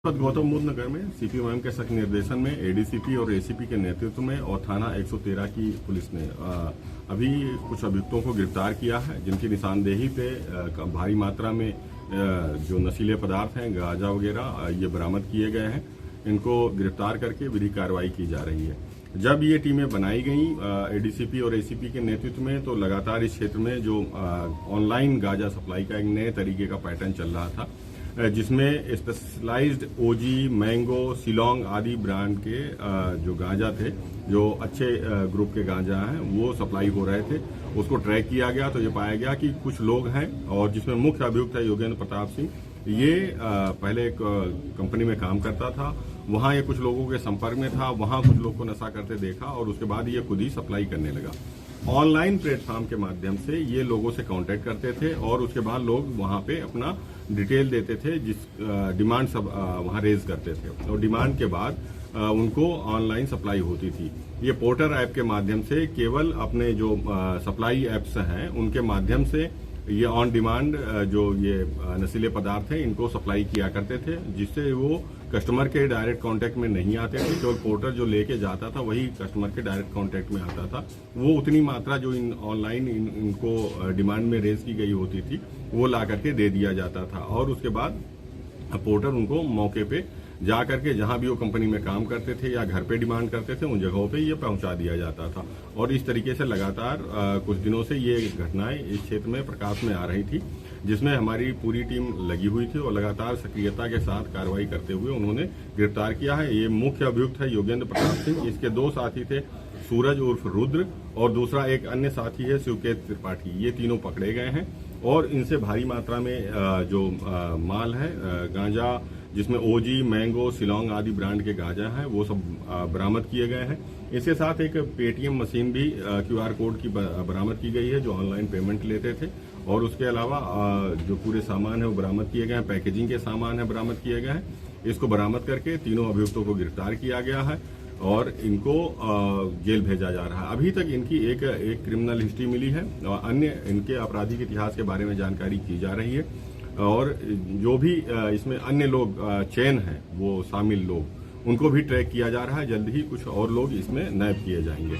गौतम बुद्ध नगर में सीपीएम के सख्त निर्देशन में एडीसीपी और एसीपी के नेतृत्व में और थाना 113 की पुलिस ने अभी कुछ अभियुक्तों को गिरफ्तार किया है, जिनकी निशानदेही पे भारी मात्रा में जो नशीले पदार्थ हैं, गांजा वगैरह, ये बरामद किए गए हैं। इनको गिरफ्तार करके विधिक कार्रवाई की जा रही है। जब ये टीमें बनाई गई एडीसीपी और एसीपी के नेतृत्व में, तो लगातार इस क्षेत्र में जो ऑनलाइन गांजा सप्लाई का एक नए तरीके का पैटर्न चल रहा था, जिसमें स्पेशलाइज्ड ओजी, मैंगो, शिलोंग आदि ब्रांड के जो गांजा थे, जो अच्छे ग्रुप के गांजा हैं, वो सप्लाई हो रहे थे। उसको ट्रैक किया गया तो ये पाया गया कि कुछ लोग हैं, और जिसमें मुख्य अभियुक्त है योगेंद्र प्रताप सिंह। ये पहले एक कंपनी में काम करता था, वहां ये कुछ लोगों के संपर्क में था, वहां कुछ लोग को नशा करते देखा और उसके बाद ये खुद ही सप्लाई करने लगा। ऑनलाइन प्लेटफॉर्म के माध्यम से ये लोगों से कांटेक्ट करते थे और उसके बाद लोग वहां पे अपना डिटेल देते थे, जिस डिमांड सब वहां रेज करते थे, और डिमांड के बाद उनको ऑनलाइन सप्लाई होती थी। ये पोर्टर ऐप के माध्यम से केवल अपने जो सप्लाई ऐप्स हैं उनके माध्यम से ये ऑन डिमांड जो ये नशीले पदार्थ हैं इनको सप्लाई किया करते थे, जिससे वो कस्टमर के डायरेक्ट कांटेक्ट में नहीं आते थे। केवल पोर्टर जो लेके जाता था वही कस्टमर के डायरेक्ट कांटेक्ट में आता था। वो उतनी मात्रा जो इन ऑनलाइन इनको डिमांड में रेज की गई होती थी वो ला करके दे दिया जाता था, और उसके बाद पोर्टर उनको मौके पे जा करके जहां भी वो कंपनी में काम करते थे या घर पे डिमांड करते थे, उन जगहों पे ये पहुंचा दिया जाता था। और इस तरीके से लगातार कुछ दिनों से ये घटनाएं इस क्षेत्र में प्रकाश में आ रही थी, जिसमें हमारी पूरी टीम लगी हुई थी और लगातार सक्रियता के साथ कार्रवाई करते हुए उन्होंने गिरफ्तार किया है। ये मुख्य अभियुक्त है योगेंद्र प्रताप सिंह, इसके दो साथी थे, सूरज उर्फ रुद्र, और दूसरा एक अन्य साथी है शिवकेत त्रिपाठी। ये तीनों पकड़े गए हैं और इनसे भारी मात्रा में जो माल है गांजा, जिसमें ओजी, मैंगो, शिलोंग आदि ब्रांड के गांजा हैं, वो सब बरामद किए गए हैं। इसके साथ एक पेटीएम मशीन भी क्यूआर कोड की बरामद की गई है, जो ऑनलाइन पेमेंट लेते थे, और उसके अलावा जो पूरे सामान है वो बरामद किए गए हैं। पैकेजिंग के सामान है बरामद किए गए हैं। इसको बरामद करके तीनों अभियुक्तों को गिरफ्तार किया गया है और इनको जेल भेजा जा रहा है। अभी तक इनकी एक क्रिमिनल हिस्ट्री मिली है और अन्य इनके आपराधिक इतिहास के बारे में जानकारी की जा रही है, और जो भी इसमें अन्य लोग चेन हैं, वो शामिल लोग, उनको भी ट्रैक किया जा रहा है। जल्द ही कुछ और लोग इसमें नैब किए जाएंगे।